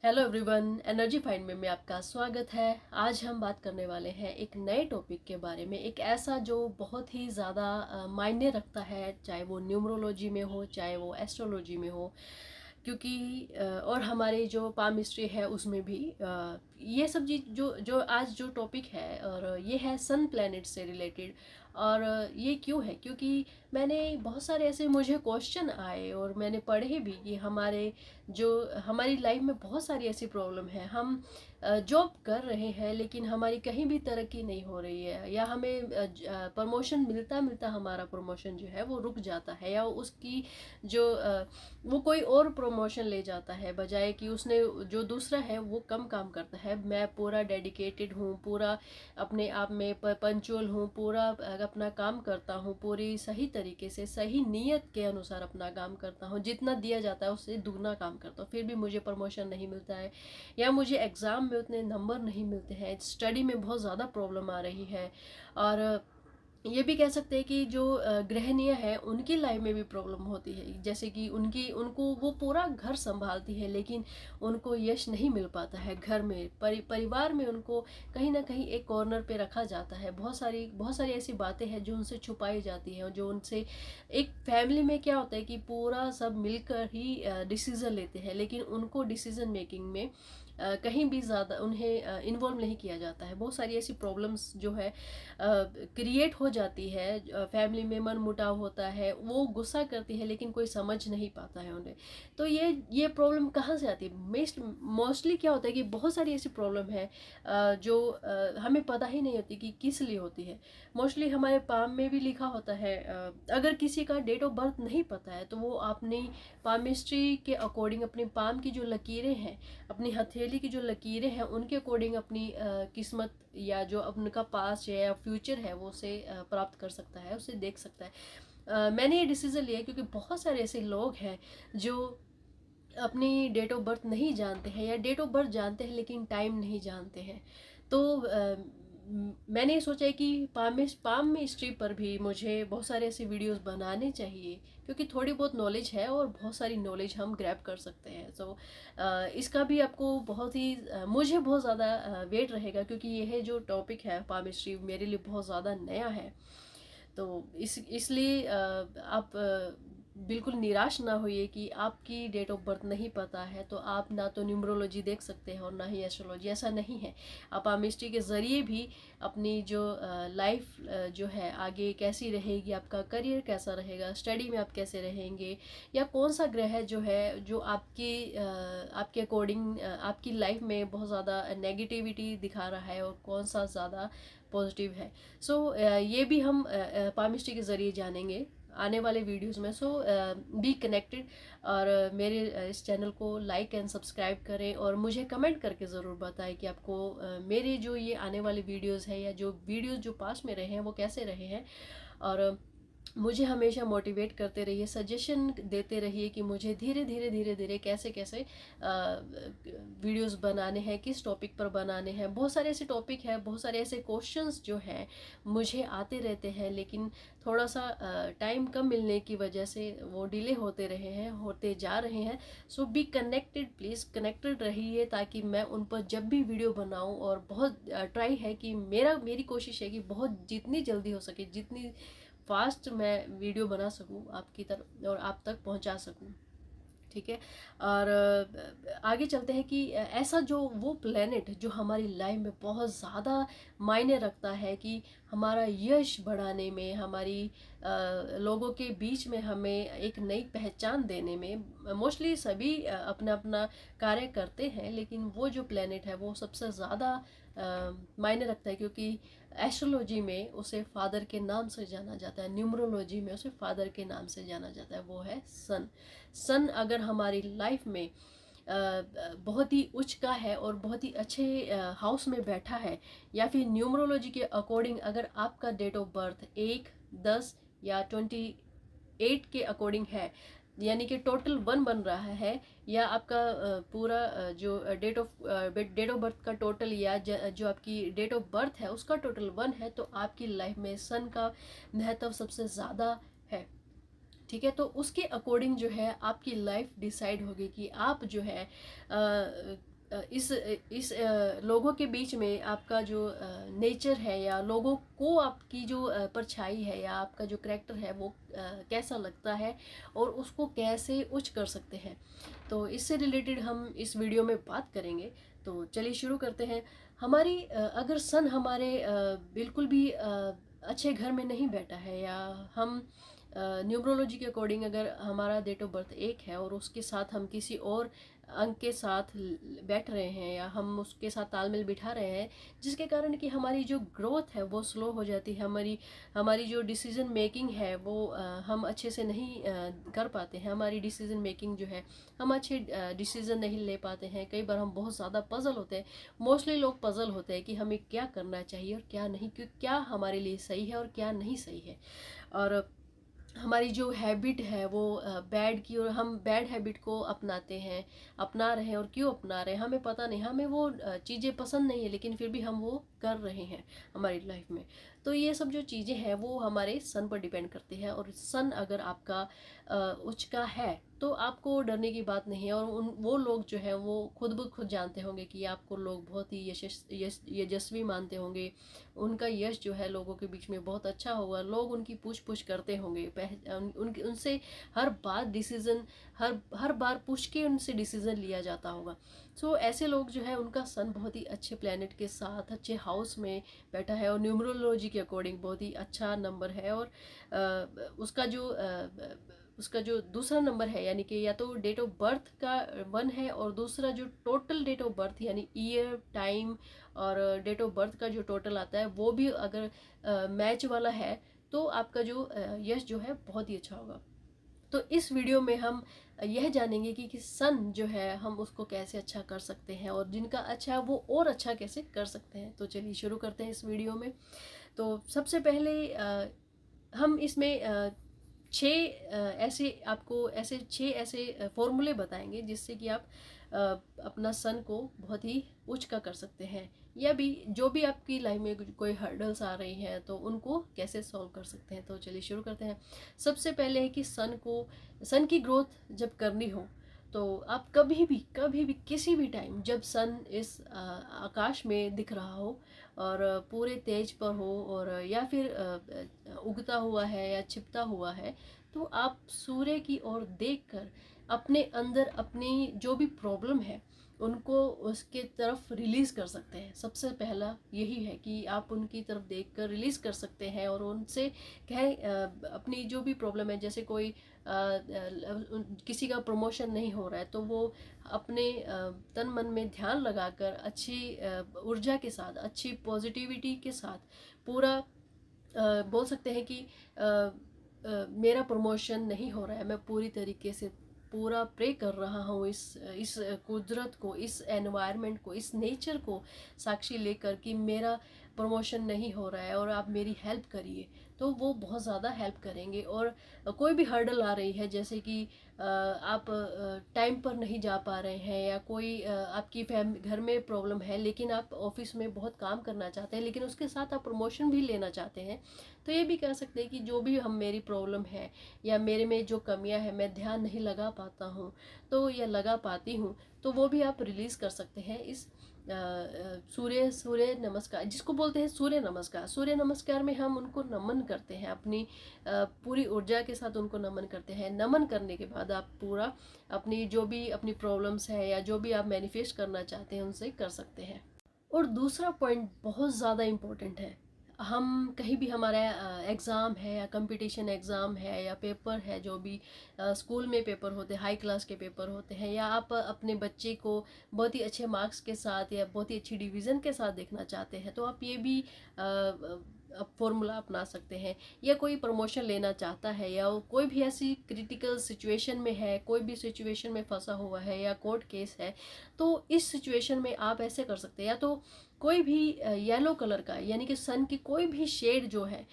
Hello everyone, energy find में आपका स्वागत है। आज हम बात करने वाले हैं एक नए टॉपिक के बारे में, एक ऐसा जो बहुत ही ज़्यादा मायने रखता है, चाहे वो न्यूमरोलॉजी में हो चाहे वो एस्ट्रोलॉजी में हो। क्योंकि और हमारे जो पाम हिस्ट्री है उसमें भी ये सब चीज जो जो आज जो टॉपिक है, और ये है सन प्लैनेट से रिलेटेड। और ये क्यों है? क्योंकि मैंने बहुत सारे ऐसे मुझे क्वेश्चन आए और मैंने पढ़े भी कि हमारी लाइफ में बहुत सारी ऐसी प्रॉब्लम है। हम जॉब कर रहे हैं लेकिन हमारी कहीं भी तरक्की नहीं हो रही है, या हमें प्रमोशन मिलता मिलता हमारा प्रमोशन जो है वो रुक जाता है, या उसकी जो वो कोई और प्रमोशन ले जाता है, बजाय कि उसने जो दूसरा है वो कम काम करता है। मैं पूरा डेडिकेटेड हूँ, पूरा अपने आप में पंचुअल हूँ, पूरा अपना काम करता हूँ, पूरी सही तरीके से सही नीयत के अनुसार अपना काम करता हूँ, जितना दिया जाता है उससे दुगना काम करता हूँ, फिर भी मुझे प्रमोशन नहीं मिलता है, या मुझे एग्ज़ाम में उतने नंबर नहीं मिलते हैं, स्टडी में बहुत ज़्यादा प्रॉब्लम आ रही है। और ये भी कह सकते हैं कि जो गृहिणियाँ हैं उनकी लाइफ में भी प्रॉब्लम होती है, जैसे कि उनको वो पूरा घर संभालती है लेकिन उनको यश नहीं मिल पाता है घर में, परिवार में उनको कहीं ना कहीं एक कॉर्नर पे रखा जाता है। बहुत सारी ऐसी बातें हैं जो उनसे छुपाई जाती हैं, जो उनसे एक फैमिली में क्या होता है कि पूरा सब मिलकर ही डिसीज़न लेते हैं, लेकिन उनको डिसीज़न मेकिंग में कहीं भी ज़्यादा उन्हें इन्वॉल्व नहीं किया जाता है। बहुत सारी ऐसी प्रॉब्लम्स जो है क्रिएट हो जाती है, फैमिली में मन मुटाव होता है, वो गुस्सा करती है लेकिन कोई समझ नहीं पाता है उन्हें। तो ये प्रॉब्लम कहाँ से आती है? मोस्टली क्या होता है कि बहुत सारी ऐसी प्रॉब्लम है जो हमें पता ही नहीं होती कि किस लिए होती है। मोस्टली हमारे पाम में भी लिखा होता है, अगर किसी का डेट ऑफ बर्थ नहीं पता है तो वो अपनी पामिस्ट्री के अकॉर्डिंग अपनी पाम की जो लकीरें हैं, अपनी हथेली की जो लकीरें हैं, उनके अकॉर्डिंग अपनी किस्मत या जो उनका पास्ट है या फ्यूचर है वो उसे प्राप्त कर सकता है, उसे देख सकता है। मैंने ये डिसीज़न लिया क्योंकि बहुत सारे ऐसे लोग हैं जो अपनी डेट ऑफ बर्थ नहीं जानते हैं, या डेट ऑफ बर्थ जानते हैं लेकिन टाइम नहीं जानते हैं। तो मैंने सोचा है कि पाम में हिस्ट्री पर भी मुझे बहुत सारे ऐसे वीडियोस बनाने चाहिए, क्योंकि थोड़ी बहुत नॉलेज है और बहुत सारी नॉलेज हम ग्रैब कर सकते हैं। सो इसका भी आपको बहुत ही मुझे बहुत ज़्यादा वेट रहेगा, क्योंकि यह जो टॉपिक है पाम हिस्ट्री मेरे लिए बहुत ज़्यादा नया है। तो इसलिए आप बिल्कुल निराश ना होइए कि आपकी डेट ऑफ बर्थ नहीं पता है तो आप ना तो न्यूमरोलॉजी देख सकते हैं और ना ही एस्ट्रोलॉजी। ऐसा नहीं है। आप आमिस्ट्री के ज़रिए भी अपनी जो लाइफ जो है आगे कैसी रहेगी, आपका करियर कैसा रहेगा, स्टडी में आप कैसे रहेंगे, या कौन सा ग्रह जो है जो आपके अकॉर्डिंग आपकी लाइफ में बहुत ज़्यादा नेगेटिविटी दिखा रहा है, और कौन सा ज़्यादा पॉजिटिव है। सो ये भी हम पामिस्ट्री के ज़रिए जानेंगे आने वाले वीडियोस में। सो बी कनेक्टेड, और मेरे इस चैनल को लाइक एंड सब्सक्राइब करें, और मुझे कमेंट करके ज़रूर बताएं कि आपको मेरे जो ये आने वाले वीडियोस है या जो वीडियोस जो पास में रहे हैं वो कैसे रहे हैं। और मुझे हमेशा मोटिवेट करते रहिए, सजेशन देते रहिए कि मुझे धीरे धीरे धीरे धीरे कैसे कैसे वीडियोस बनाने हैं, किस टॉपिक पर बनाने हैं। बहुत सारे ऐसे टॉपिक हैं, बहुत सारे ऐसे क्वेश्चंस जो हैं मुझे आते रहते हैं, लेकिन थोड़ा सा टाइम कम मिलने की वजह से वो डिले होते जा रहे हैं। सो बी कनेक्टेड, प्लीज़ कनेक्टेड रहिए, ताकि मैं उन पर जब भी वीडियो बनाऊं, और बहुत ट्राई है कि मेरी कोशिश है कि बहुत जितनी जल्दी हो सके, जितनी फास्ट मैं वीडियो बना सकूं आपकी तरफ और आप तक पहुंचा सकूं। ठीक है। और आगे चलते हैं कि ऐसा जो वो प्लेनेट जो हमारी लाइफ में बहुत ज़्यादा मायने रखता है, कि हमारा यश बढ़ाने में, हमारी लोगों के बीच में हमें एक नई पहचान देने में, मोस्टली सभी अपना अपना कार्य करते हैं, लेकिन वो जो प्लेनेट है वो सबसे ज़्यादा मायने रखता है, क्योंकि एस्ट्रोलॉजी में उसे फादर के नाम से जाना जाता है, न्यूमरोलॉजी में उसे फादर के नाम से जाना जाता है, वो है सन। सन अगर हमारी लाइफ में बहुत ही उच्च का है और बहुत ही अच्छे हाउस में बैठा है, या फिर न्यूमरोलॉजी के अकॉर्डिंग अगर आपका डेट ऑफ बर्थ 1, 10 या 28 के अकॉर्डिंग है, यानी कि टोटल 1 बन रहा है, या आपका पूरा जो डेट ऑफ बर्थ का टोटल, या जो आपकी डेट ऑफ बर्थ है उसका टोटल 1 है, तो आपकी लाइफ में सन का महत्व सबसे ज़्यादा है। ठीक है। तो उसके अकॉर्डिंग जो है आपकी लाइफ डिसाइड होगी कि आप जो है लोगों के बीच में आपका जो नेचर है या लोगों को आपकी जो परछाई है या आपका जो करैक्टर है वो कैसा लगता है और उसको कैसे उच्च कर सकते हैं, तो इससे रिलेटेड हम इस वीडियो में बात करेंगे। तो चलिए शुरू करते हैं। हमारी अगर सन हमारे बिल्कुल भी अच्छे घर में नहीं बैठा है या हम न्यूमरोलॉजी के अकॉर्डिंग अगर हमारा डेट ऑफ बर्थ एक है और उसके साथ हम किसी और अंक के साथ बैठ रहे हैं या हम उसके साथ तालमेल बिठा रहे हैं, जिसके कारण कि हमारी जो ग्रोथ है वो स्लो हो जाती है, हमारी जो डिसीजन मेकिंग है वो हम अच्छे से नहीं कर पाते हैं। हमारी डिसीजन मेकिंग जो है, हम अच्छे डिसीजन नहीं ले पाते हैं। कई बार हम बहुत ज़्यादा पजल होते हैं। मोस्टली लोग पजल होते हैं कि हमें क्या करना चाहिए और क्या नहीं, क्या हमारे लिए सही है और क्या नहीं सही है। और हमारी जो हैबिट है वो बैड की, और हम बैड हैबिट को अपनाते हैं, अपना रहे हैं। और क्यों अपना रहे हैं हमें पता नहीं, हमें वो चीज़ें पसंद नहीं है लेकिन फिर भी हम वो कर रहे हैं हमारी लाइफ में। तो ये सब जो चीज़ें हैं वो हमारे सन पर डिपेंड करती है। और सन अगर आपका उच्च का है तो आपको डरने की बात नहीं है। और वो लोग जो है वो खुद ब खुद जानते होंगे कि आपको लोग बहुत ही यशस्वी मानते होंगे। उनका यश जो है लोगों के बीच में बहुत अच्छा होगा, लोग उनकी पूछ पूछ करते होंगे, उनसे हर बार डिसीजन, हर बार पूछ के उनसे डिसीजन लिया जाता होगा। सो ऐसे लोग जो है उनका सन बहुत ही अच्छे प्लेनेट के साथ अच्छे हाउस में बैठा है और न्यूमरोलॉजी के अकॉर्डिंग बहुत ही अच्छा नंबर है। और उसका जो दूसरा नंबर है, यानी कि या तो डेट ऑफ बर्थ का 1 है और दूसरा जो टोटल डेट ऑफ बर्थ यानी ईयर, टाइम और डेट ऑफ बर्थ का जो टोटल आता है वो भी अगर मैच वाला है तो आपका जो यश जो है बहुत ही अच्छा होगा। तो इस वीडियो में हम यह जानेंगे कि सन जो है हम उसको कैसे अच्छा कर सकते हैं और जिनका अच्छा है वो और अच्छा कैसे कर सकते हैं। तो चलिए शुरू करते हैं इस वीडियो में। तो सबसे पहले हम इसमें 6 ऐसे फॉर्मूले बताएंगे जिससे कि आप अपना सन को बहुत ही उच्च का कर सकते हैं, या भी जो भी आपकी लाइफ में कोई हर्डल्स आ रही हैं तो उनको कैसे सॉल्व कर सकते हैं। तो चलिए शुरू करते हैं। सबसे पहले है कि सन की ग्रोथ जब करनी हो तो आप कभी भी किसी भी टाइम जब सन इस आकाश में दिख रहा हो और पूरे तेज पर हो और या फिर उगता हुआ है या छिपता हुआ है, तो आप सूर्य की ओर देखकर अपने अंदर अपनी जो भी प्रॉब्लम है उनको उसके तरफ रिलीज़ कर सकते हैं। सबसे पहला यही है कि आप उनकी तरफ देखकर रिलीज़ कर सकते हैं और उनसे कहें अपनी जो भी प्रॉब्लम है, जैसे कोई किसी का प्रमोशन नहीं हो रहा है तो वो अपने तन मन में ध्यान लगाकर अच्छी ऊर्जा के साथ, अच्छी पॉजिटिविटी के साथ पूरा बोल सकते हैं कि मेरा प्रमोशन नहीं हो रहा है, मैं पूरी तरीके से पूरा प्रे कर रहा हूँ इस कुदरत को, इस एनवायरनमेंट को, इस नेचर को साक्षी लेकर कि मेरा प्रमोशन नहीं हो रहा है और आप मेरी हेल्प करिए। तो वो बहुत ज़्यादा हेल्प करेंगे। और कोई भी हर्डल आ रही है, जैसे कि आप टाइम पर नहीं जा पा रहे हैं या कोई आपकी घर में प्रॉब्लम है लेकिन आप ऑफिस में बहुत काम करना चाहते हैं लेकिन उसके साथ आप प्रमोशन भी लेना चाहते हैं, तो ये भी कह सकते हैं कि जो भी मेरी प्रॉब्लम है या मेरे में जो कमियां हैं, मैं ध्यान नहीं लगा पाता हूँ तो या लगा पाती हूँ, तो वो भी आप रिलीज़ कर सकते हैं इस सूर्य नमस्कार, जिसको बोलते हैं सूर्य नमस्कार। सूर्य नमस्कार में हम उनको नमन करते हैं, अपनी पूरी ऊर्जा के साथ उनको नमन करते हैं। नमन करने के बाद आप पूरा अपनी जो भी अपनी प्रॉब्लम्स है या जो भी आप मैनिफेस्ट करना चाहते हैं उनसे कर सकते हैं। और दूसरा पॉइंट बहुत ज़्यादा इम्पोर्टेंट है। हम कहीं भी हमारा एग्ज़ाम है या कंपटीशन एग्ज़ाम है या पेपर है, जो भी स्कूल में पेपर होते हैं, हाई क्लास के पेपर होते हैं, या आप अपने बच्चे को बहुत ही अच्छे मार्क्स के साथ या बहुत ही अच्छी डिवीज़न के साथ देखना चाहते हैं, तो आप ये भी फॉर्मूला अपना सकते हैं। या कोई प्रमोशन लेना चाहता है या कोई भी ऐसी क्रिटिकल सिचुएशन में है, कोई भी सिचुएशन में फंसा हुआ है या कोर्ट केस है, तो इस सिचुएशन में आप ऐसे कर सकते हैं। या तो कोई भी येलो कलर का, यानी कि सन की कोई भी शेड जो है,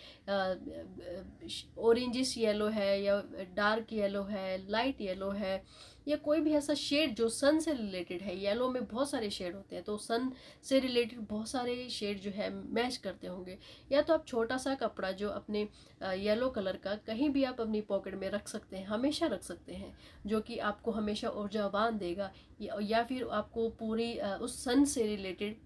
ऑरेंजिश येलो है या डार्क येलो है, लाइट येलो है, या कोई भी ऐसा शेड जो सन से रिलेटेड है। येलो में बहुत सारे शेड होते हैं, तो सन से रिलेटेड बहुत सारे शेड जो है मैच करते होंगे। या तो आप छोटा सा कपड़ा जो अपने येलो कलर का कहीं भी आप अपनी पॉकेट में रख सकते हैं, हमेशा रख सकते हैं, जो कि आपको हमेशा ऊर्जावान देगा। या फिर आपको पूरी उस सन से रिलेटेड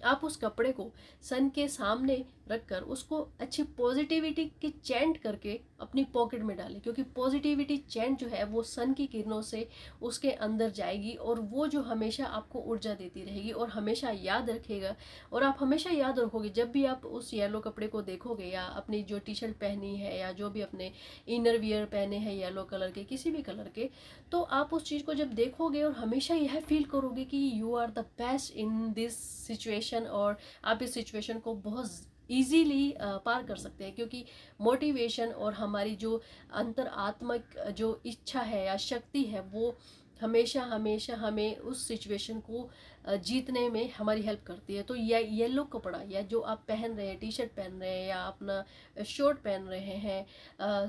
आप उस कपड़े को सन के सामने रखकर उसको अच्छी पॉजिटिविटी की चैंट करके अपनी पॉकेट में डालें, क्योंकि पॉजिटिविटी चैंट जो है वो सन की किरणों से उसके अंदर जाएगी और वो जो हमेशा आपको ऊर्जा देती रहेगी और हमेशा याद रखेगा। और आप हमेशा याद रखोगे जब भी आप उस येलो कपड़े को देखोगे, या अपनी जो टी शर्ट पहनी है या जो भी अपने इनर वियर पहने हैं येलो कलर के, किसी भी कलर के, तो आप उस चीज़ को जब देखोगे और हमेशा यह फील करोगे कि you are the best in this situation, और आप इस सिचुएशन को बहुत इजीली पार कर सकते हैं। क्योंकि मोटिवेशन और हमारी जो अंतरात्मक जो इच्छा है या शक्ति है वो हमेशा हमेशा हमें उस सिचुएशन को जीतने में हमारी हेल्प करती है। तो यह येलो कपड़ा या जो आप पहन रहे हैं, टी शर्ट पहन रहे हैं या अपना शर्ट पहन रहे हैं,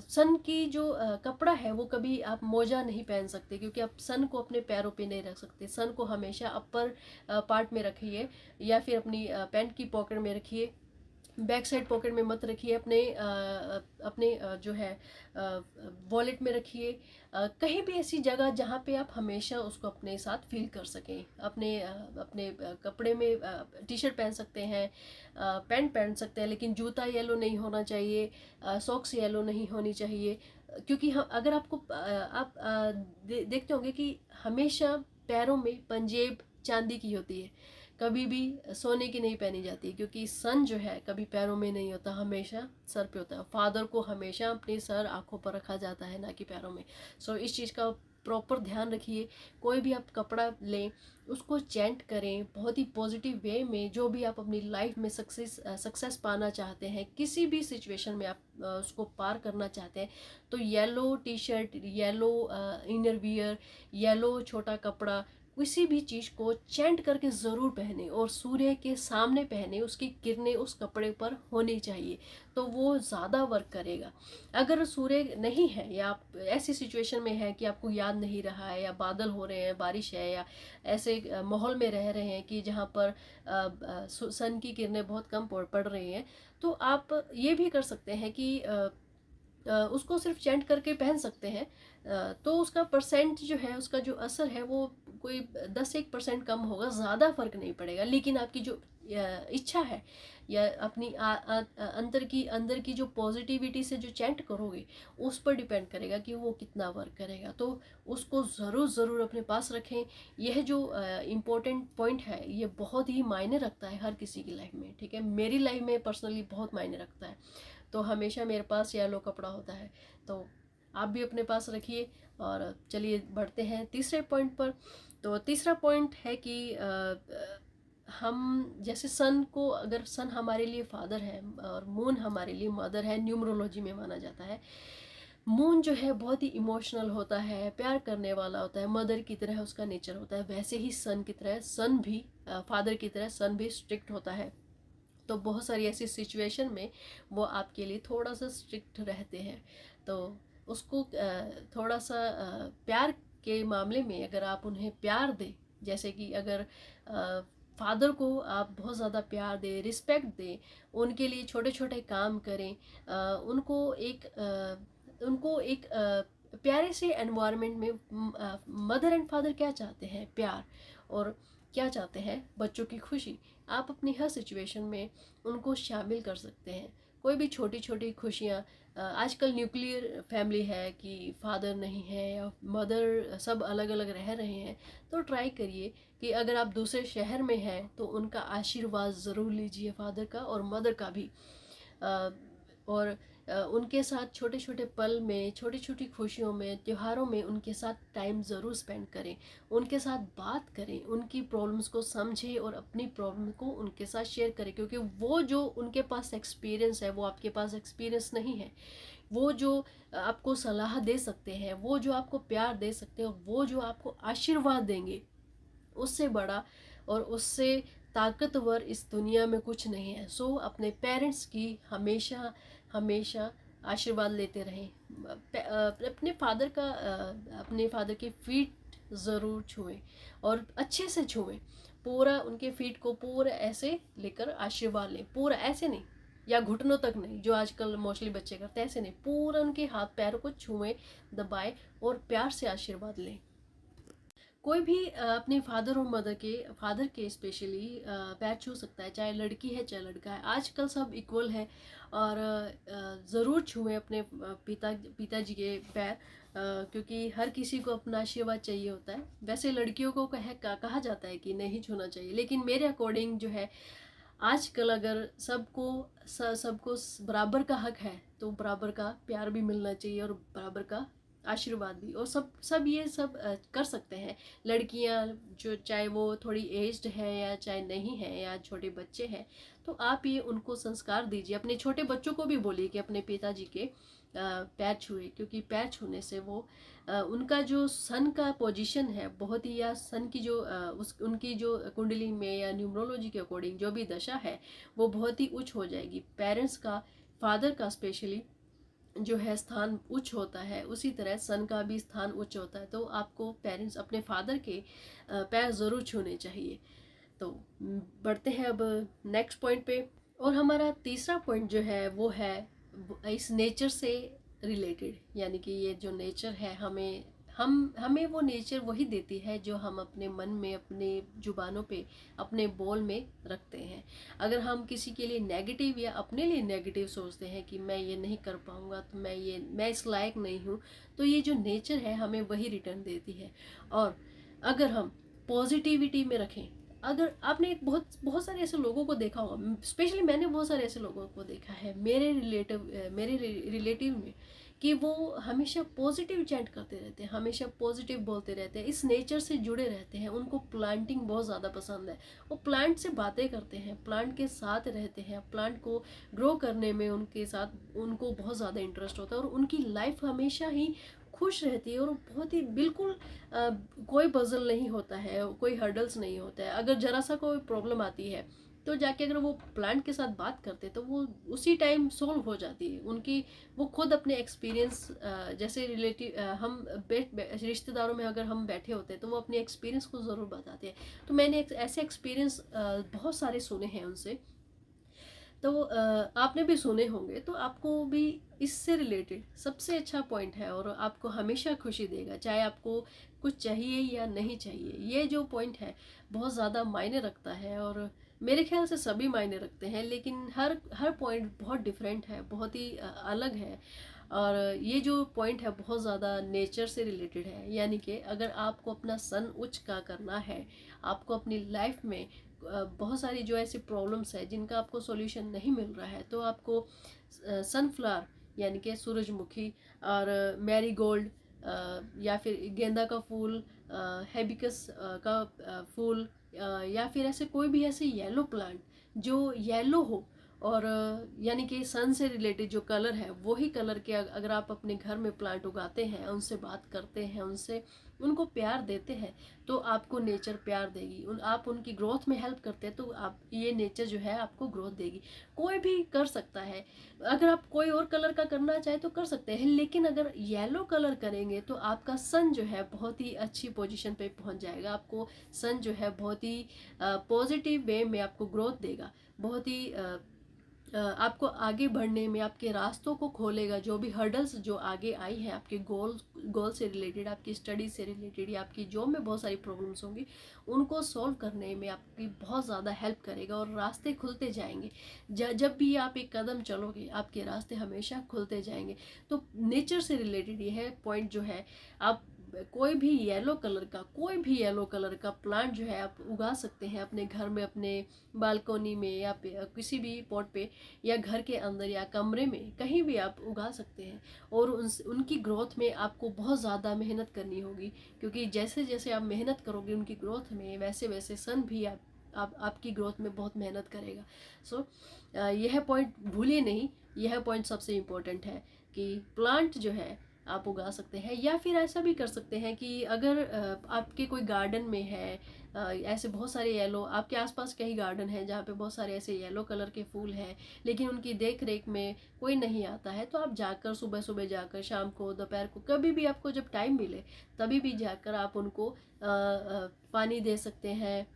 सन की जो कपड़ा है वो कभी आप मोजा नहीं पहन सकते, क्योंकि आप सन को अपने पैरों पे नहीं रख सकते। सन को हमेशा अपर पार्ट में रखिए या फिर अपनी पैंट की पॉकेट में रखिए, बैक साइड पॉकेट में मत रखिए, अपने जो है वॉलेट में रखिए, कहीं भी ऐसी जगह जहाँ पे आप हमेशा उसको अपने साथ फील कर सकें। अपने कपड़े में टी शर्ट पहन सकते हैं, पैंट पहन सकते हैं, लेकिन जूता येलो नहीं होना चाहिए, सॉक्स येलो नहीं होनी चाहिए। क्योंकि हम अगर आपको आप देखते होंगे कि हमेशा पैरों में पंजेब चांदी की होती है, कभी भी सोने की नहीं पहनी जाती, क्योंकि सन जो है कभी पैरों में नहीं होता, हमेशा सर पे होता है। फादर को हमेशा अपने सर आंखों पर रखा जाता है, ना कि पैरों में। सो इस चीज़ का प्रॉपर ध्यान रखिए। कोई भी आप कपड़ा लें उसको चेंट करें बहुत ही पॉजिटिव वे में। जो भी आप अपनी लाइफ में सक्सेस पाना चाहते हैं, किसी भी सिचुएशन में आप उसको पार करना चाहते हैं, तो yellow T shirt, yellow inner wear, yellow छोटा कपड़ा, किसी भी चीज़ को चेंट करके ज़रूर पहने और सूर्य के सामने पहने, उसकी किरणें उस कपड़े पर होनी चाहिए, तो वो ज़्यादा वर्क करेगा। अगर सूर्य नहीं है या आप ऐसी सिचुएशन में है कि आपको याद नहीं रहा है, या बादल हो रहे हैं, बारिश है, या ऐसे माहौल में रह रहे हैं कि जहाँ पर सन की किरणें बहुत कम पड़ रही हैं, तो आप ये भी कर सकते हैं कि उसको सिर्फ चेंट करके पहन सकते हैं। तो उसका परसेंट जो है, उसका जो असर है वो कोई 10-1% कम होगा, ज़्यादा फर्क नहीं पड़ेगा। लेकिन आपकी जो इच्छा है या अपनी अंदर की जो पॉजिटिविटी से जो चैंट करोगे, उस पर डिपेंड करेगा कि वो कितना वर्क करेगा। तो उसको ज़रूर अपने पास रखें। यह जो इम्पोर्टेंट पॉइंट है ये बहुत ही मायने रखता है हर किसी की लाइफ में, ठीक है। मेरी लाइफ में पर्सनली बहुत मायने रखता है, तो हमेशा मेरे पास येलो कपड़ा होता है, तो आप भी अपने पास रखिए। और चलिए बढ़ते हैं तीसरे पॉइंट पर। तो तीसरा पॉइंट है कि हम जैसे सन को, अगर सन हमारे लिए फादर है और मून हमारे लिए मदर है, न्यूमरोलॉजी में माना जाता है। मून जो है बहुत ही इमोशनल होता है, प्यार करने वाला होता है, मदर की तरह उसका नेचर होता है। वैसे ही सन की तरह सन भी फादर की तरह सन भी स्ट्रिक्ट होता है। तो बहुत सारी ऐसी सिचुएशन में वो आपके लिए थोड़ा सा स्ट्रिक्ट रहते हैं। तो उसको थोड़ा सा प्यार के मामले में अगर आप उन्हें प्यार दें, जैसे कि अगर फादर को आप बहुत ज़्यादा प्यार दें, रिस्पेक्ट दें, उनके लिए छोटे छोटे काम करें, उनको एक प्यारे से एनवायरनमेंट में। मदर एंड फादर क्या चाहते हैं? प्यार। और क्या चाहते हैं? बच्चों की खुशी। आप अपनी हर सिचुएशन में उनको शामिल कर सकते हैं। कोई भी छोटी छोटी खुशियाँ, आजकल न्यूक्लियर फैमिली है कि फादर नहीं है या मदर, सब अलग अलग रह रहे हैं, तो ट्राई करिए कि अगर आप दूसरे शहर में हैं तो उनका आशीर्वाद ज़रूर लीजिए, फादर का और मदर का भी। और उनके साथ छोटे छोटे पल में, छोटी छोटी खुशियों में, त्योहारों में उनके साथ टाइम ज़रूर स्पेंड करें, उनके साथ बात करें, उनकी प्रॉब्लम्स को समझें और अपनी प्रॉब्लम को उनके साथ शेयर करें। क्योंकि वो जो उनके पास एक्सपीरियंस है वो आपके पास एक्सपीरियंस नहीं है। वो जो आपको सलाह दे सकते हैं, वो जो आपको प्यार दे सकते हैं, वो जो आपको आशीर्वाद देंगे, उससे बड़ा और उससे ताकतवर इस दुनिया में कुछ नहीं है। सो अपने पेरेंट्स की हमेशा हमेशा आशीर्वाद लेते रहें। अपने फादर की फीट ज़रूर छुएं और अच्छे से छुएं, पूरा उनके फीट को पूरा ऐसे लेकर आशीर्वाद लें, पूरा ऐसे नहीं या घुटनों तक नहीं जो आजकल मोस्टली बच्चे करते हैं, ऐसे नहीं, पूरा उनके हाथ पैरों को छुएं, दबाएं और प्यार से आशीर्वाद लें। कोई भी अपने फादर के स्पेशली पैर छू सकता है, चाहे लड़की है चाहे लड़का है, आजकल सब इक्वल है। और ज़रूर छुएं अपने पिताजी के पैर, क्योंकि हर किसी को अपना आशीर्वाद चाहिए होता है। वैसे लड़कियों को कहा जाता है कि नहीं छूना चाहिए, लेकिन मेरे अकॉर्डिंग जो है आजकल अगर सबको बराबर का हक है तो बराबर का प्यार भी मिलना चाहिए और बराबर का आशीर्वाद भी। और सब ये सब कर सकते हैं लड़कियां, जो चाहे वो थोड़ी एज्ड है या चाहे नहीं है या छोटे बच्चे हैं, तो आप ये उनको संस्कार दीजिए। अपने छोटे बच्चों को भी बोलिए कि अपने पिताजी के पैर छुए, क्योंकि पैर छूने से वो उनका जो सन का पोजीशन है बहुत ही, या सन की जो उनकी जो कुंडली में या न्यूमरोलॉजी के अकॉर्डिंग जो भी दशा है वो बहुत ही उच्च हो जाएगी। पेरेंट्स का, फादर का स्पेशली जो है स्थान उच्च होता है, उसी तरह सन का भी स्थान उच्च होता है। तो आपको पेरेंट्स अपने फादर के पैर ज़रूर छूने चाहिए। तो बढ़ते हैं अब नेक्स्ट पॉइंट पे। और हमारा तीसरा पॉइंट जो है वो है इस नेचर से रिलेटेड, यानी कि ये जो नेचर है हमें वो नेचर वही देती है जो हम अपने मन में, अपने जुबानों पे, अपने बोल में रखते हैं। अगर हम किसी के लिए नेगेटिव या अपने लिए नेगेटिव सोचते हैं कि मैं ये नहीं कर पाऊँगा, तो मैं इस लायक नहीं हूँ, तो ये जो नेचर है हमें वही रिटर्न देती है। और अगर हम पॉजिटिविटी में रखें, अगर आपने बहुत बहुत सारे ऐसे लोगों को देखा होगा, स्पेशली मैंने बहुत सारे ऐसे लोगों को देखा है मेरे रिलेटिव में, कि वो हमेशा पॉजिटिव चैंट करते रहते हैं, हमेशा पॉजिटिव बोलते रहते हैं, इस नेचर से जुड़े रहते हैं। उनको प्लांटिंग बहुत ज़्यादा पसंद है, वो प्लांट से बातें करते हैं, प्लांट के साथ रहते हैं, प्लांट को ग्रो करने में उनके साथ उनको बहुत ज़्यादा इंटरेस्ट होता है, और उनकी लाइफ हमेशा ही खुश रहती है। और बहुत ही बिल्कुल कोई पजल नहीं होता है, कोई हर्डल्स नहीं होता है। अगर जरा सा कोई प्रॉब्लम आती है तो जाके अगर वो प्लांट के साथ बात करते तो वो उसी टाइम सोल्व हो जाती है उनकी। वो खुद अपने एक्सपीरियंस, जैसे हम रिश्तेदारों में अगर हम बैठे होते हैं तो वो अपने एक्सपीरियंस को ज़रूर बताते हैं। तो मैंने ऐसे एक्सपीरियंस बहुत सारे सुने हैं उनसे, तो आपने भी सुने होंगे, तो आपको भी इससे रिलेटेड सबसे अच्छा पॉइंट है और आपको हमेशा खुशी देगा, चाहे आपको कुछ चाहिए या नहीं चाहिए। ये जो पॉइंट है बहुत ज़्यादा मायने रखता है, और मेरे ख्याल से सभी मायने रखते हैं, लेकिन हर पॉइंट बहुत डिफरेंट है, बहुत ही अलग है। और ये जो पॉइंट है बहुत ज़्यादा नेचर से रिलेटेड है, यानी कि अगर आपको अपना सन उच्च का करना है, आपको अपनी लाइफ में बहुत सारी जो ऐसी प्रॉब्लम्स है जिनका आपको सॉल्यूशन नहीं मिल रहा है, तो आपको सनफ्लावर यानी कि सूरजमुखी और मैरीगोल्ड या फिर गेंदा का फूल, हेबिस्कस का फूल, या फिर ऐसे कोई भी ऐसे येलो प्लांट जो येलो हो, और यानी कि सन से रिलेटेड जो कलर है वही कलर के अगर आप अपने घर में प्लांट उगाते हैं, उनसे बात करते हैं, उनको प्यार देते हैं, तो आपको नेचर प्यार देगी। आप उनकी ग्रोथ में हेल्प करते हैं तो आप ये नेचर जो है आपको ग्रोथ देगी। कोई भी कर सकता है, अगर आप कोई और कलर का करना चाहे तो कर सकते हैं, लेकिन अगर येलो कलर करेंगे तो आपका सन जो है बहुत ही अच्छी पोजीशन पे पहुंच जाएगा। आपको सन जो है बहुत ही पॉजिटिव वे में आपको ग्रोथ देगा, बहुत ही आपको आगे बढ़ने में आपके रास्तों को खोलेगा। जो भी हर्डल्स जो आगे आई हैं आपके गोल से रिलेटेड, आपकी स्टडी से रिलेटेड या आपकी जॉब में बहुत सारी प्रॉब्लम्स होंगी, उनको सॉल्व करने में आपकी बहुत ज़्यादा हेल्प करेगा और रास्ते खुलते जाएंगे। जब भी आप एक कदम चलोगे आपके रास्ते हमेशा खुलते जाएंगे। तो नेचर से रिलेटेड ये है पॉइंट जो है, आप कोई भी येलो कलर का प्लांट जो है आप उगा सकते हैं अपने घर में, अपने बालकोनी में या किसी भी पॉट पे, या घर के अंदर या कमरे में, कहीं भी आप उगा सकते हैं। और उनकी ग्रोथ में आपको बहुत ज़्यादा मेहनत करनी होगी, क्योंकि जैसे जैसे आप मेहनत करोगे उनकी ग्रोथ में, वैसे वैसे सन भी आपकी ग्रोथ में बहुत मेहनत करेगा। सो यह पॉइंट भूलिए नहीं, यह पॉइंट सबसे इम्पोर्टेंट है कि प्लांट जो है आप उगा सकते हैं। या फिर ऐसा भी कर सकते हैं कि अगर आपके कोई गार्डन में है, ऐसे बहुत सारे येलो, आपके आसपास कई गार्डन हैं जहाँ पे बहुत सारे ऐसे येलो कलर के फूल हैं, लेकिन उनकी देख रेख में कोई नहीं आता है, तो आप जाकर सुबह सुबह जाकर, शाम को, दोपहर को, कभी भी आपको जब टाइम मिले तभी भी जाकर आप उनको पानी दे सकते हैं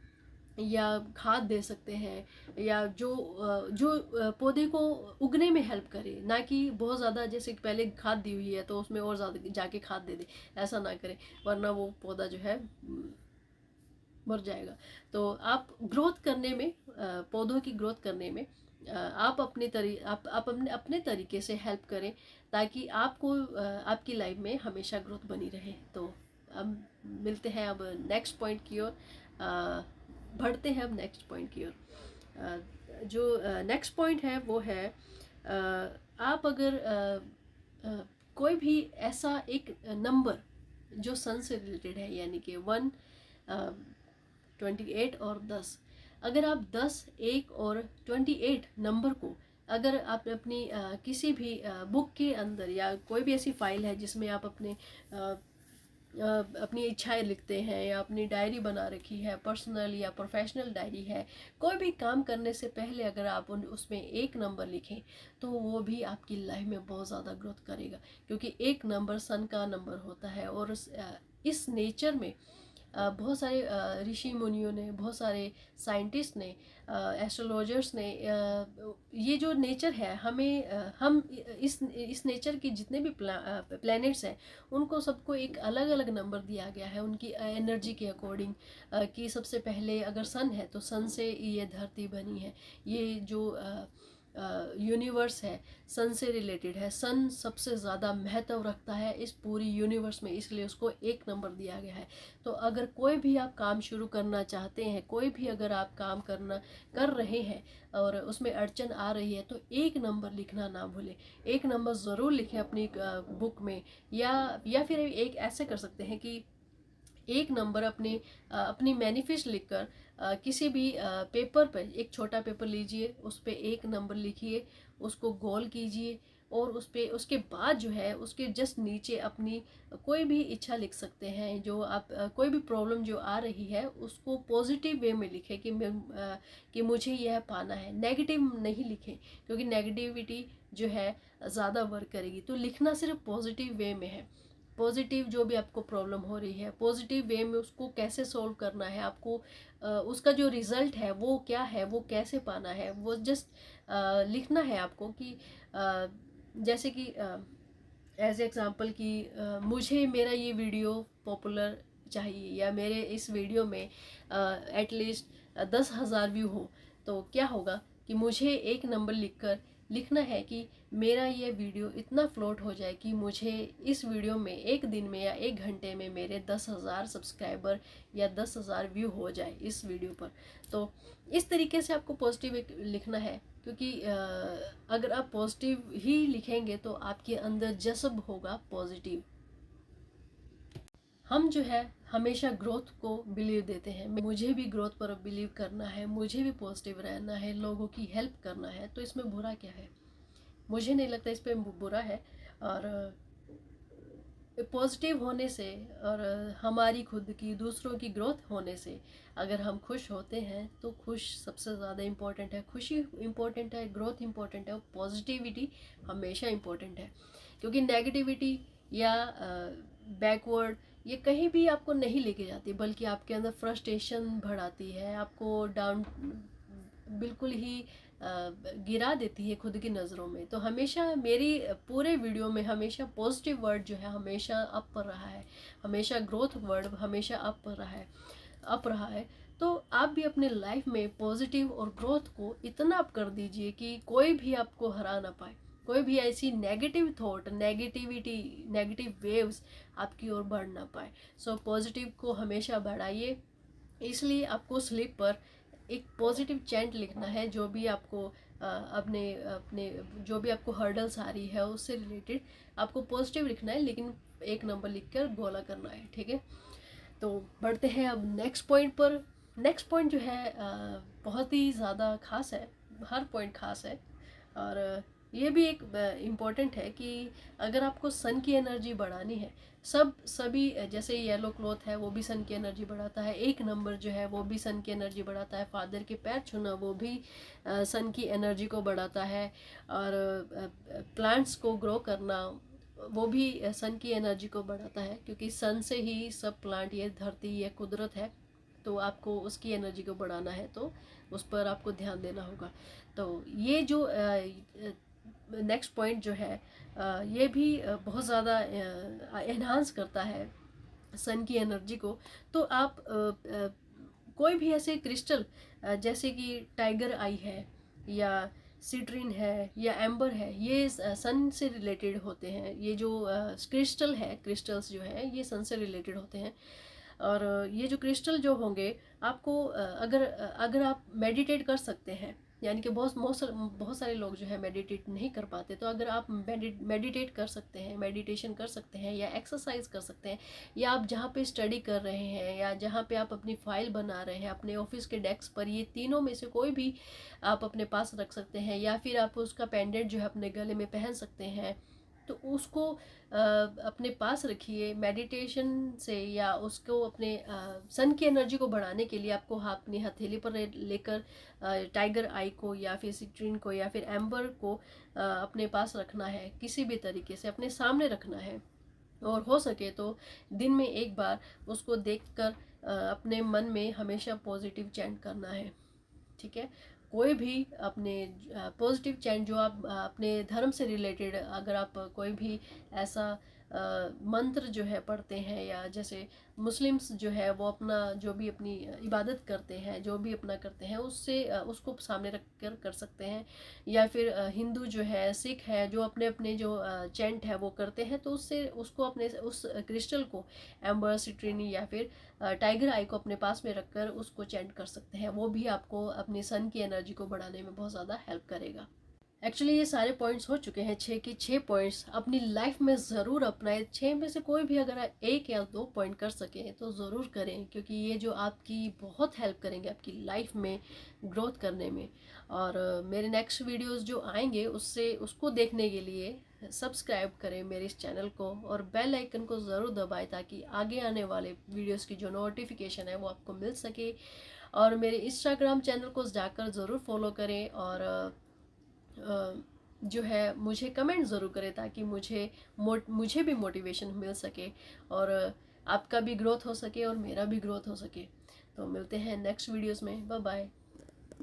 या खाद दे सकते हैं, या जो पौधे को उगने में हेल्प करे, ना कि बहुत ज़्यादा जैसे कि पहले खाद दी हुई है तो उसमें और ज़्यादा जाके खाद दे दे, ऐसा ना करें, वरना वो पौधा जो है मर जाएगा। तो आप ग्रोथ करने में, पौधों की ग्रोथ करने में आप आप अपने तरीके से हेल्प करें, ताकि आपको आपकी लाइफ में हमेशा ग्रोथ बनी रहे। तो अब मिलते हैं अब नेक्स्ट पॉइंट की ओर, बढ़ते हैं अब नेक्स्ट पॉइंट की ओर। जो नेक्स्ट पॉइंट है वो है, आप अगर कोई भी ऐसा एक नंबर जो सन से रिलेटेड है, यानी कि 1, 28 और 10, अगर आप 10, 1 और 28 नंबर को अगर आप अपनी किसी भी बुक के अंदर, या कोई भी ऐसी फाइल है जिसमें आप अपनी इच्छाएं लिखते हैं, या अपनी डायरी बना रखी है, पर्सनल या प्रोफेशनल डायरी है, कोई भी काम करने से पहले अगर आप उसमें एक नंबर लिखें तो वो भी आपकी लाइफ में बहुत ज़्यादा ग्रोथ करेगा, क्योंकि एक नंबर सन का नंबर होता है। और इस नेचर में बहुत सारे ऋषि मुनियों ने, बहुत सारे साइंटिस्ट ने, एस्ट्रोलॉजर्स ने, ये जो नेचर है हमें, हम इस नेचर की जितने भी प्लैनेट्स हैं उनको सबको एक अलग अलग नंबर दिया गया है उनकी एनर्जी के अकॉर्डिंग। कि सबसे पहले अगर सन है तो सन से ये धरती बनी है, ये जो यूनिवर्स है सन से रिलेटेड है, सन सबसे ज़्यादा महत्व रखता है इस पूरी यूनिवर्स में, इसलिए उसको एक नंबर दिया गया है। तो अगर कोई भी आप काम शुरू करना चाहते हैं, कोई भी अगर आप काम कर रहे हैं और उसमें अड़चन आ रही है, तो एक नंबर लिखना ना भूलें, एक नंबर ज़रूर लिखें अपनी बुक में। या फिर एक ऐसे कर सकते हैं कि एक नंबर अपनी मैनिफेस्ट लिखकर किसी भी पेपर पर, एक छोटा पेपर लीजिए, उस पर एक नंबर लिखिए, उसको गोल कीजिए, और उसके बाद जो है उसके जस्ट नीचे अपनी कोई भी इच्छा लिख सकते हैं, जो आप कोई भी प्रॉब्लम जो आ रही है उसको पॉजिटिव वे में लिखें कि मुझे यह पाना है। नेगेटिव नहीं लिखें, क्योंकि नेगेटिविटी जो है ज़्यादा वर्क करेगी। तो लिखना सिर्फ पॉजिटिव वे में है, पॉजिटिव जो भी आपको प्रॉब्लम हो रही है पॉजिटिव वे में उसको कैसे सॉल्व करना है, आपको उसका जो रिज़ल्ट है वो क्या है, वो कैसे पाना है, वो जस्ट लिखना है आपको। कि जैसे कि एज एग्ज़ाम्पल कि मुझे मेरा ये वीडियो पॉपुलर चाहिए, या मेरे इस वीडियो में एटलीस्ट 10,000 व्यू हो, तो क्या होगा कि मुझे एक नंबर लिखना है कि मेरा ये वीडियो इतना फ्लोट हो जाए कि मुझे इस वीडियो में एक दिन में या एक घंटे में मेरे 10,000 सब्सक्राइबर या 10,000 व्यू हो जाए इस वीडियो पर। तो इस तरीके से आपको पॉजिटिव लिखना है, क्योंकि अगर आप पॉजिटिव ही लिखेंगे तो आपके अंदर जज्ब होगा पॉजिटिव। हम जो है हमेशा ग्रोथ को बिलीव देते हैं, मुझे भी ग्रोथ पर बिलीव करना है, मुझे भी पॉजिटिव रहना है, लोगों की हेल्प करना है, तो इसमें बुरा क्या है? मुझे नहीं लगता इस पर बुरा है। और पॉजिटिव होने से और हमारी खुद की, दूसरों की ग्रोथ होने से अगर हम खुश होते हैं तो खुश सबसे ज़्यादा इम्पोर्टेंट है, खुशी इम्पोर्टेंट है, ग्रोथ इम्पोर्टेंट है, और पॉजिटिविटी हमेशा इम्पोर्टेंट है। क्योंकि नेगेटिविटी या बैकवर्ड ये कहीं भी आपको नहीं लेके जाती, बल्कि आपके अंदर फ्रस्ट्रेशन बढ़ाती है, आपको डाउन बिल्कुल ही गिरा देती है खुद की नज़रों में। तो हमेशा मेरी पूरे वीडियो में हमेशा पॉजिटिव वर्ड जो है हमेशा अप पर रहा है, हमेशा ग्रोथ वर्ड हमेशा अप रहा है। तो आप भी अपने लाइफ में पॉजिटिव और ग्रोथ को इतना अप कर दीजिए कि कोई भी आपको हरा ना पाए, कोई भी ऐसी नेगेटिव थॉट, नेगेटिव वेव्स आपकी ओर बढ़ ना पाए। सो पॉजिटिव को हमेशा बढ़ाइए। इसलिए आपको स्लिप पर एक पॉजिटिव चैंट लिखना है, जो भी आपको अपने अपने जो भी आपको हर्डल्स आ रही है उससे रिलेटेड आपको पॉजिटिव लिखना है, लेकिन एक नंबर लिखकर गोला करना है, ठीक है। तो बढ़ते हैं अब नेक्स्ट पॉइंट पर। नेक्स्ट पॉइंट जो है बहुत ही ज़्यादा खास है, हर पॉइंट खास है। और ये भी एक इम्पॉर्टेंट है कि अगर आपको सन की एनर्जी बढ़ानी है, सभी जैसे येलो क्लॉथ है वो भी सन की एनर्जी बढ़ाता है, 1 नंबर जो है वो भी सन की एनर्जी बढ़ाता है, फादर के पैर छूना वो भी सन की एनर्जी को बढ़ाता है, और प्लांट्स को ग्रो करना वो भी सन की एनर्जी को बढ़ाता है, क्योंकि सन से ही सब प्लांट, ये धरती, ये कुदरत है, तो आपको उसकी एनर्जी को बढ़ाना है तो उस पर आपको ध्यान देना होगा। तो ये जो नेक्स्ट पॉइंट जो है ये भी बहुत ज़्यादा एनहांस करता है सन की एनर्जी को। तो आप कोई भी ऐसे क्रिस्टल जैसे कि टाइगर आई है या सिट्रिन है या एम्बर है, ये सन से रिलेटेड होते हैं। ये जो क्रिस्टल है, क्रिस्टल्स जो है ये सन से रिलेटेड होते हैं। और ये जो क्रिस्टल जो होंगे आपको अगर आप मेडिटेट कर सकते हैं, यानी कि बहुत सारे लोग जो है मेडिटेट नहीं कर पाते, तो अगर आप मेडिटेट कर सकते हैं, मेडिटेशन कर सकते हैं या एक्सरसाइज कर सकते हैं, या आप जहाँ पे स्टडी कर रहे हैं या जहाँ पे आप अपनी फाइल बना रहे हैं अपने ऑफिस के डेस्क पर, ये तीनों में से कोई भी आप अपने पास रख सकते हैं, या फिर आप उसका पेंडेंट जो है अपने गले में पहन सकते हैं। तो उसको अपने पास रखिए मेडिटेशन से, या उसको अपने सन की एनर्जी को बढ़ाने के लिए आपको अपनी हथेली पर लेकर टाइगर आई को या फिर सिट्रिन को या फिर एम्बर को अपने पास रखना है, किसी भी तरीके से अपने सामने रखना है। और हो सके तो दिन में एक बार उसको देखकर अपने मन में हमेशा पॉजिटिव चैंट करना है। ठीक है, कोई भी अपने पॉजिटिव चैंट जो आप अपने धर्म से रिलेटेड, अगर आप कोई भी ऐसा मंत्र जो है पढ़ते हैं, या जैसे मुस्लिम्स जो है वो अपना जो भी अपनी इबादत करते हैं, जो भी अपना करते हैं, उससे उसको सामने रख कर सकते हैं। या फिर हिंदू जो है, सिख है, जो अपने अपने जो चैंट है वो करते हैं, तो उससे उसको अपने उस क्रिस्टल को, एम्बर, सिट्रिनी या फिर टाइगर आई को अपने पास में रखकर उसको चैंट कर सकते हैं। वो भी आपको अपनी सन की एनर्जी को बढ़ाने में बहुत ज़्यादा हेल्प करेगा। एक्चुअली ये सारे पॉइंट्स हो चुके हैं, 6 पॉइंट्स अपनी लाइफ में ज़रूर अपनाएं। 6 में से कोई भी अगर 1 या 2 पॉइंट कर सकें तो ज़रूर करें, क्योंकि ये जो आपकी बहुत हेल्प करेंगे आपकी लाइफ में ग्रोथ करने में। और मेरे नेक्स्ट वीडियोस जो आएंगे उसको देखने के लिए सब्सक्राइब करें मेरे इस चैनल को, और बेल आइकन को ज़रूर दबाएं ताकि आगे आने वाले वीडियोस की जो नोटिफिकेशन है वो आपको मिल सके। और मेरे इंस्टाग्राम चैनल को जाकर ज़रूर फॉलो करें, और जो है मुझे कमेंट ज़रूर करें ताकि मुझे भी मोटिवेशन मिल सके, और आपका भी ग्रोथ हो सके और मेरा भी ग्रोथ हो सके। तो मिलते हैं नेक्स्ट वीडियोस में। Bye bye.